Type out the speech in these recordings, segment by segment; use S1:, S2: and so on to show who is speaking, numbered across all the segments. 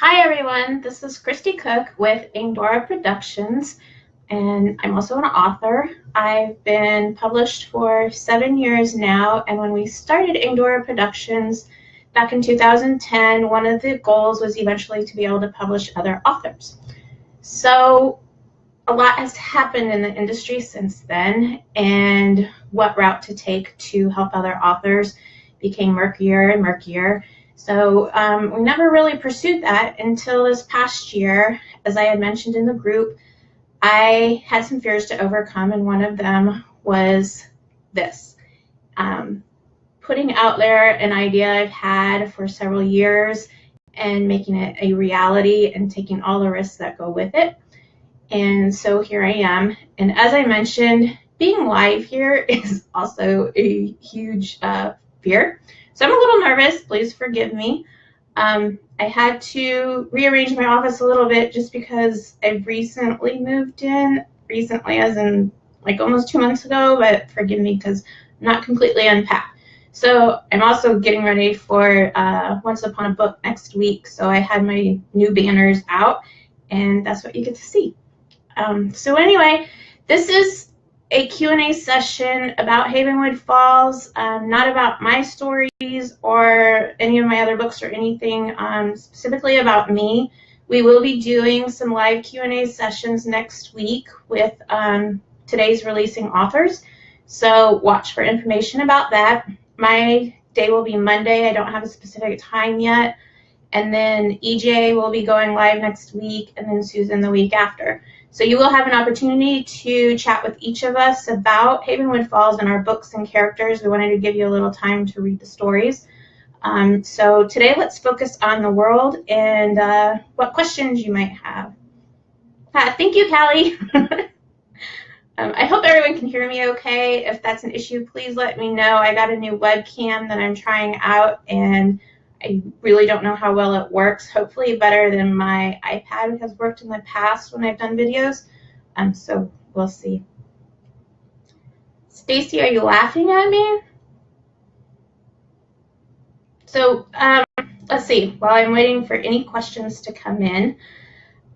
S1: Hi everyone, this is Kristie Cook with Ingdora Productions, and I'm also an author. I've been published for 7 years now, and when we started Ingdora Productions back in 2010, one of the goals was eventually to be able to publish other authors. So a lot has happened in the industry since then, and what route to take to help other authors became murkier and murkier. So we never really pursued that until this past year. As I had mentioned in the group, I had some fears to overcome, and one of them was this. Putting out there an idea I've had for several years and making it a reality and taking all the risks that go with it. And so here I am. And as I mentioned, being live here is also a huge fear. So I'm a little nervous, please forgive me. I had to rearrange my office a little bit just because I've recently moved in, recently as in like almost 2 months ago, but forgive me because I'm not completely unpacked. So I'm also getting ready for Once Upon a Book next week. So I had my new banners out, and that's what you get to see. So anyway, this is a Q&A session about Havenwood Falls, not about my stories or any of my other books or anything, specifically about me. We will be doing some live Q&A sessions next week with today's releasing authors, so watch for information about that. My day will be Monday. I don't have a specific time yet. And then EJ will be going live next week, and then Susan the week after. So you will have an opportunity to chat with each of us about Havenwood Falls and our books and characters. We wanted to give you a little time to read the stories. So today let's focus on the world and what questions you might have. Thank you, Callie. I hope everyone can hear me okay. If that's an issue, please let me know. I got a new webcam that I'm trying out, and I really don't know how well it works. Hopefully better than my iPad has worked in the past when I've done videos. So we'll see. Stacy, are you laughing at me? So let's see. While I'm waiting for any questions to come in,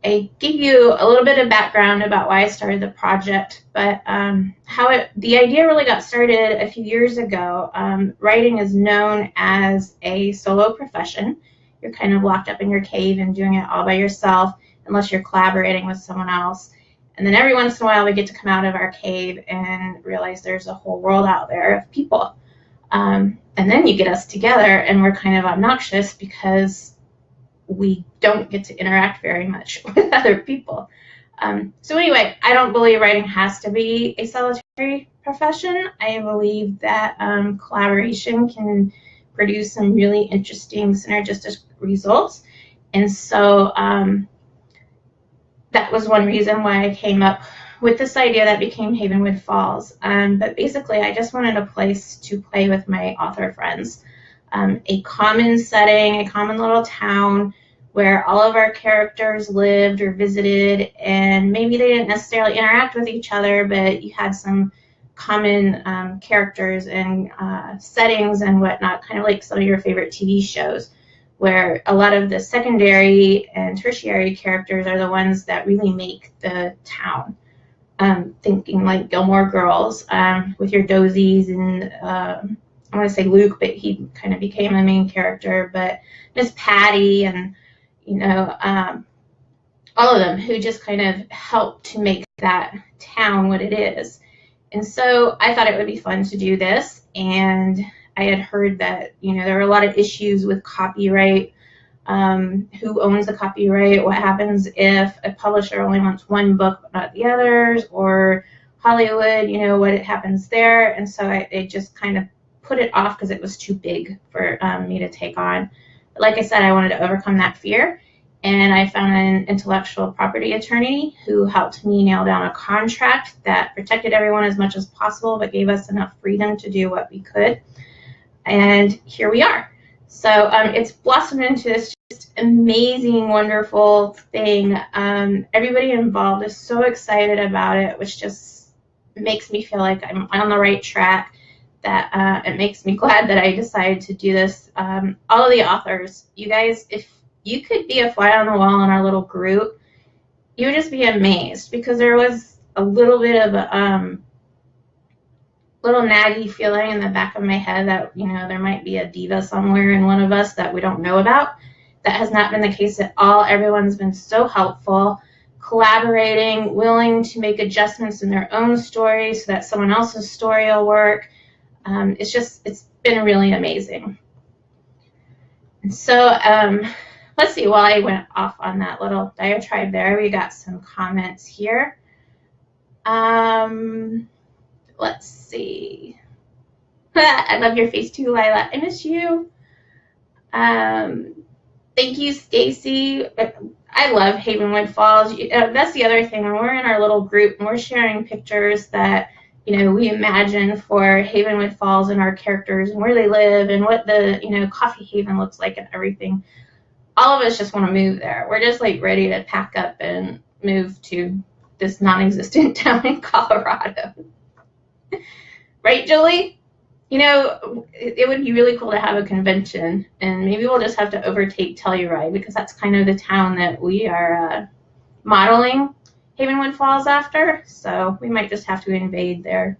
S1: I give you a little bit of background about why I started the project, but the idea really got started a few years ago. Writing is known as a solo profession. You're kind of locked up in your cave and doing it all by yourself unless you're collaborating with someone else. And then every once in a while we get to come out of our cave and realize there's a whole world out there of people. And then you get us together and we're kind of obnoxious because we don't get to interact very much with other people. So anyway, I don't believe writing has to be a solitary profession. I believe that collaboration can produce some really interesting synergistic results. And so that was one reason why I came up with this idea that became Havenwood Falls. But basically, I just wanted a place to play with my author friends. A common setting, a common little town where all of our characters lived or visited, and maybe they didn't necessarily interact with each other, but you had some common characters and settings and whatnot, kind of like some of your favorite TV shows, where a lot of the secondary and tertiary characters are the ones that really make the town. Thinking like Gilmore Girls with your Dozies and I want to say Luke, but he kind of became the main character, but Miss Patty and, you know, all of them who just kind of helped to make that town what it is. And so I thought it would be fun to do this, and I had heard that, you know, there were a lot of issues with copyright, who owns the copyright, what happens if a publisher only wants one book but not the others, or Hollywood, you know, what happens there. And so I just kind of put it off because it was too big for me to take on. But like I said, I wanted to overcome that fear, and I found an intellectual property attorney who helped me nail down a contract that protected everyone as much as possible but gave us enough freedom to do what we could. And here we are. So it's blossomed into this just amazing, wonderful thing. Everybody involved is so excited about it, which just makes me feel like I'm on the right track. That it makes me glad that I decided to do this. All of the authors, you guys, if you could be a fly on the wall in our little group. You would just be amazed because there was a little bit of a little naggy feeling in the back of my head that, you know, there might be a diva somewhere in one of us that we don't know about. That has not been the case at all. Everyone's been so helpful, collaborating, willing to make adjustments in their own story so that someone else's story will work. It's been really amazing. And so let's see, while I went off on that little diatribe there, we got some comments here. Let's see. I love your face too, Lila. I miss you. Thank you, Stacy. I love Havenwood Falls. That's the other thing. When we're in our little group and we're sharing pictures that, you know, we imagine for Havenwood Falls and our characters and where they live and what the, you know, Coffee Haven looks like and everything, all of us just want to move there. We're just like ready to pack up and move to this non-existent town in Colorado. Right, Julie? You know, it would be really cool to have a convention, and maybe we'll just have to overtake Telluride because that's kind of the town that we are modeling Havenwood Falls after, so we might just have to invade there.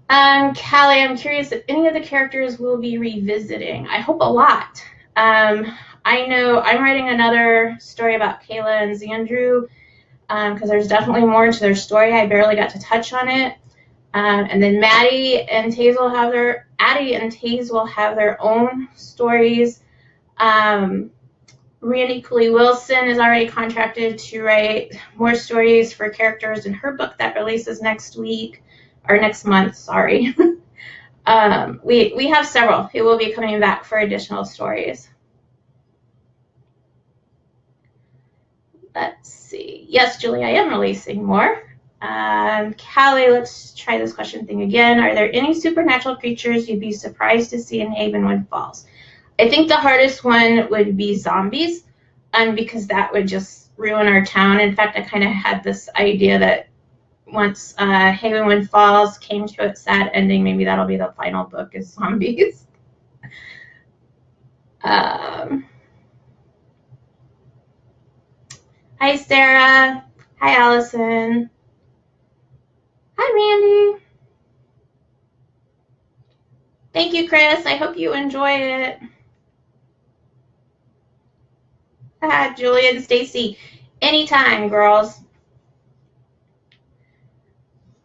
S1: Callie, I'm curious if any of the characters will be revisiting. I hope a lot. I know I'm writing another story about Kayla and Xandru because there's definitely more to their story. I barely got to touch on it. And then Addie and Taze will have their own stories. Randy Cooley Wilson is already contracted to write more stories for characters in her book that releases next month, sorry. We have several who will be coming back for additional stories. Let's see. Yes, Julie, I am releasing more. Callie, let's try this question thing again. Are there any supernatural creatures you'd be surprised to see in Havenwood Falls? I think the hardest one would be zombies, because that would just ruin our town. In fact, I kind of had this idea that once Havenwood Falls came to its sad ending, maybe that'll be the final book is zombies. Hi, Sarah. Hi, Allison. Hi, Randy. Thank you, Chris. I hope you enjoy it. Julia and Stacy. Anytime, girls.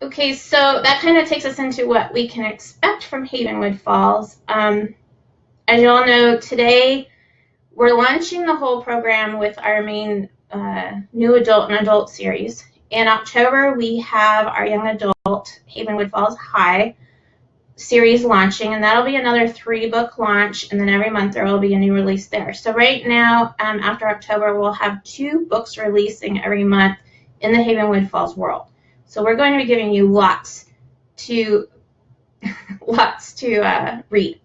S1: Okay, so that kind of takes us into what we can expect from Havenwood Falls. As you all know, today we're launching the whole program with our main new adult and adult series. In October, we have our young adult Havenwood Falls High series launching, and that'll be another 3-book launch, and then every month there will be a new release there. So right now, after October, we'll have 2 books releasing every month in the Havenwood Falls world. So we're going to be giving you lots to read.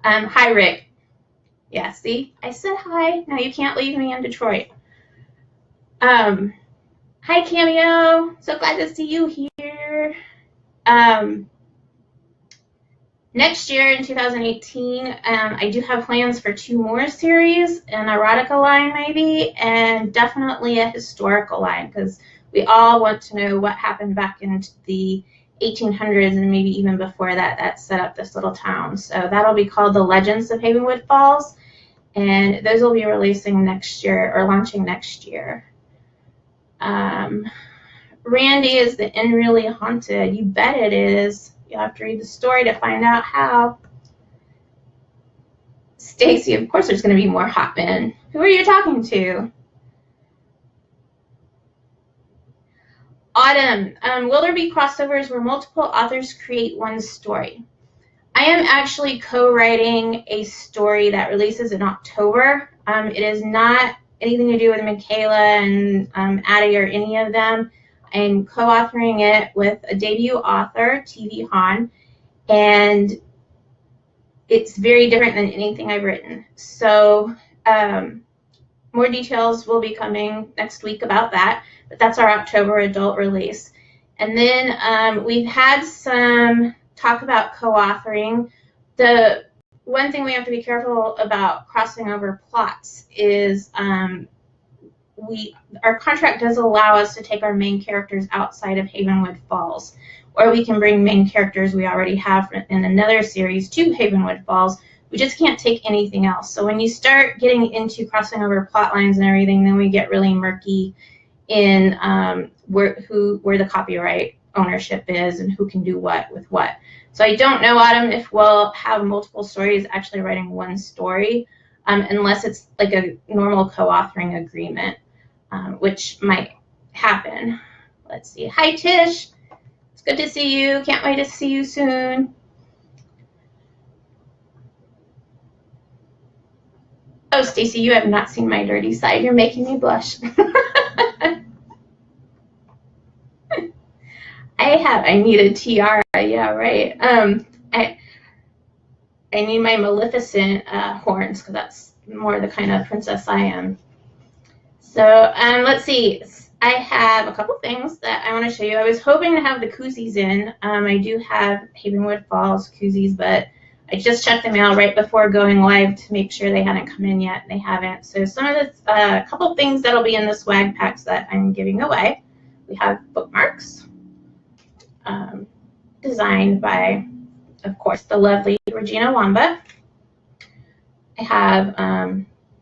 S1: Hi, Rick. Yeah, see, I said hi. Now you can't leave me in Detroit. Hi, Cameo. So glad to see you here. Next year in 2018, I do have plans for 2 more series, an erotica line maybe, and definitely a historical line, because we all want to know what happened back in the 1800s and maybe even before that set up this little town. So that'll be called The Legends of Havenwood Falls, and those will be releasing next year or launching next year. Randy, is the inn really haunted? You bet it is. You'll have to read the story to find out how. Stacy, of course there's going to be more hot men. Who are you talking to? Autumn, will there be crossovers where multiple authors create one story? I am actually co-writing a story that releases in October. It is not anything to do with Michaela and Addie or any of them. I'm co-authoring it with a debut author, TV Han, and it's very different than anything I've written. So more details will be coming next week about that, but that's our October adult release. And then we've had some talk about co-authoring. one thing we have to be careful about crossing over plots is our contract does allow us to take our main characters outside of Havenwood Falls, or we can bring main characters we already have in another series to Havenwood Falls. We just can't take anything else. So when you start getting into crossing over plot lines and everything, then we get really murky in where the copyright ownership is and who can do what with what. So I don't know, Autumn, if we'll have multiple stories actually writing one story, unless it's like a normal co-authoring agreement, which might happen. Let's see. Hi, Tish. It's good to see you. Can't wait to see you soon. Oh, Stacy, you have not seen my dirty side. You're making me blush. I need a tiara. Yeah, right. I need my Maleficent horns, because that's more the kind of princess I am. So let's see. I have a couple things that I want to show you. I was hoping to have the koozies in. I do have Havenwood Falls koozies, but I just checked the mail right before going live to make sure they hadn't come in yet, and they haven't. So some of the couple things that'll be in the swag packs that I'm giving away. We have bookmarks, designed by, of course, the lovely Regina Wamba. I have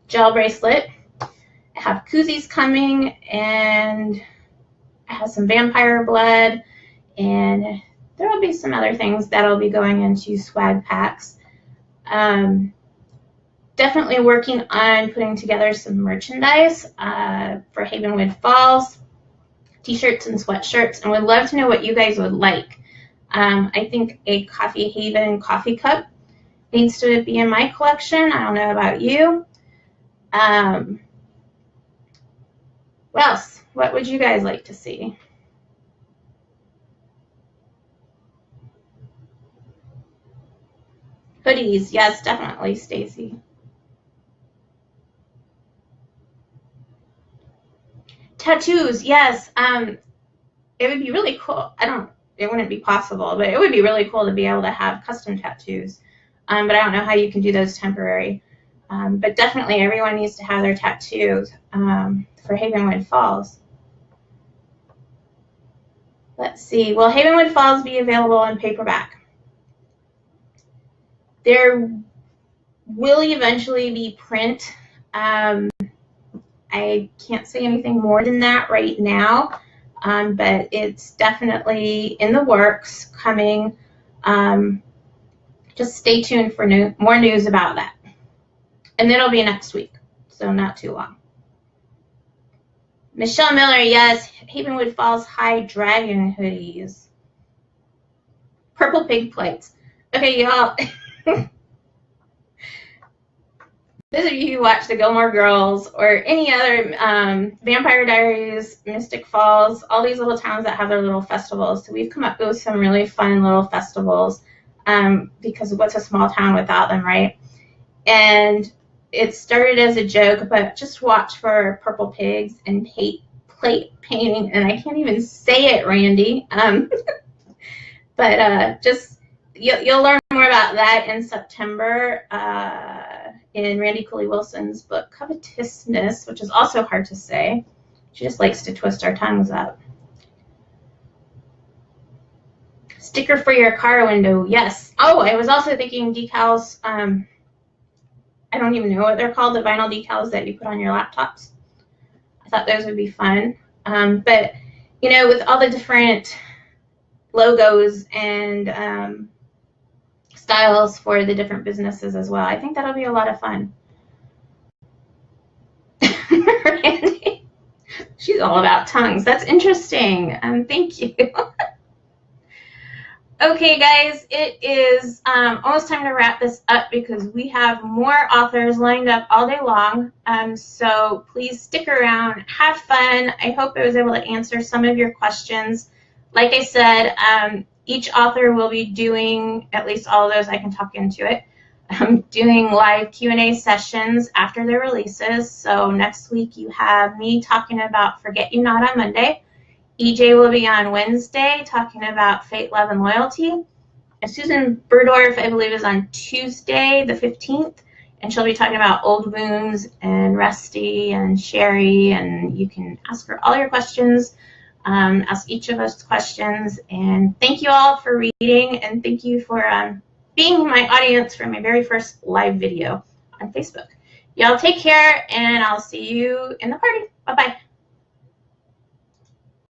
S1: gel bracelet. I have koozies coming, and I have some vampire blood, and there will be some other things that'll be going into swag packs. Definitely working on putting together some merchandise for Havenwood Falls, t-shirts and sweatshirts, and would love to know what you guys would like. I think a Coffee Haven coffee cup needs to be in my collection. I don't know about you. What else? What would you guys like to see? Hoodies, yes, definitely, Stacy. Tattoos, yes. It would be really cool. It wouldn't be possible, but it would be really cool to be able to have custom tattoos. But I don't know how you can do those temporary. But definitely everyone needs to have their tattoos for Havenwood Falls. Let's see. Will Havenwood Falls be available in paperback? There will eventually be print. I can't say anything more than that right now, but it's definitely in the works, coming. Just stay tuned for more news about that. And it'll be next week, so not too long. Michelle Miller, yes, Havenwood Falls High Dragon hoodies. Purple pig plates. Okay, y'all. Those of you who watch the Gilmore Girls or any other Vampire Diaries, Mystic Falls, all these little towns that have their little festivals. So we've come up with some really fun little festivals because what's a small town without them, right? And it started as a joke, but just watch for purple pigs and plate painting. And I can't even say it, Randy. But just you'll learn more about that in September in Randy Cooley Wilson's book, Covetousness, which is also hard to say. She just likes to twist our tongues up. Sticker for your car window, yes. Oh, I was also thinking decals. I don't even know what they're called, the vinyl decals that you put on your laptops. I thought those would be fun. But, you know, with all the different logos and styles for the different businesses as well, I think that'll be a lot of fun. Randy, she's all about tongues. That's interesting. Thank you. Okay, guys, it is almost time to wrap this up because we have more authors lined up all day long. So please stick around, have fun. I hope I was able to answer some of your questions. Like I said, each author will be doing, at least all of those, I can talk into it, doing live Q&A sessions after their releases. So next week you have me talking about Forget You Not on Monday. EJ will be on Wednesday talking about Fate, Love, and Loyalty. And Susan Burdorf, I believe, is on Tuesday, the 15th, and she'll be talking about old wounds and Rusty and Sherry, and you can ask her all your questions, ask each of us questions, and thank you all for reading, and thank you for being my audience for my very first live video on Facebook. Y'all take care, and I'll see you in the party. Bye-bye.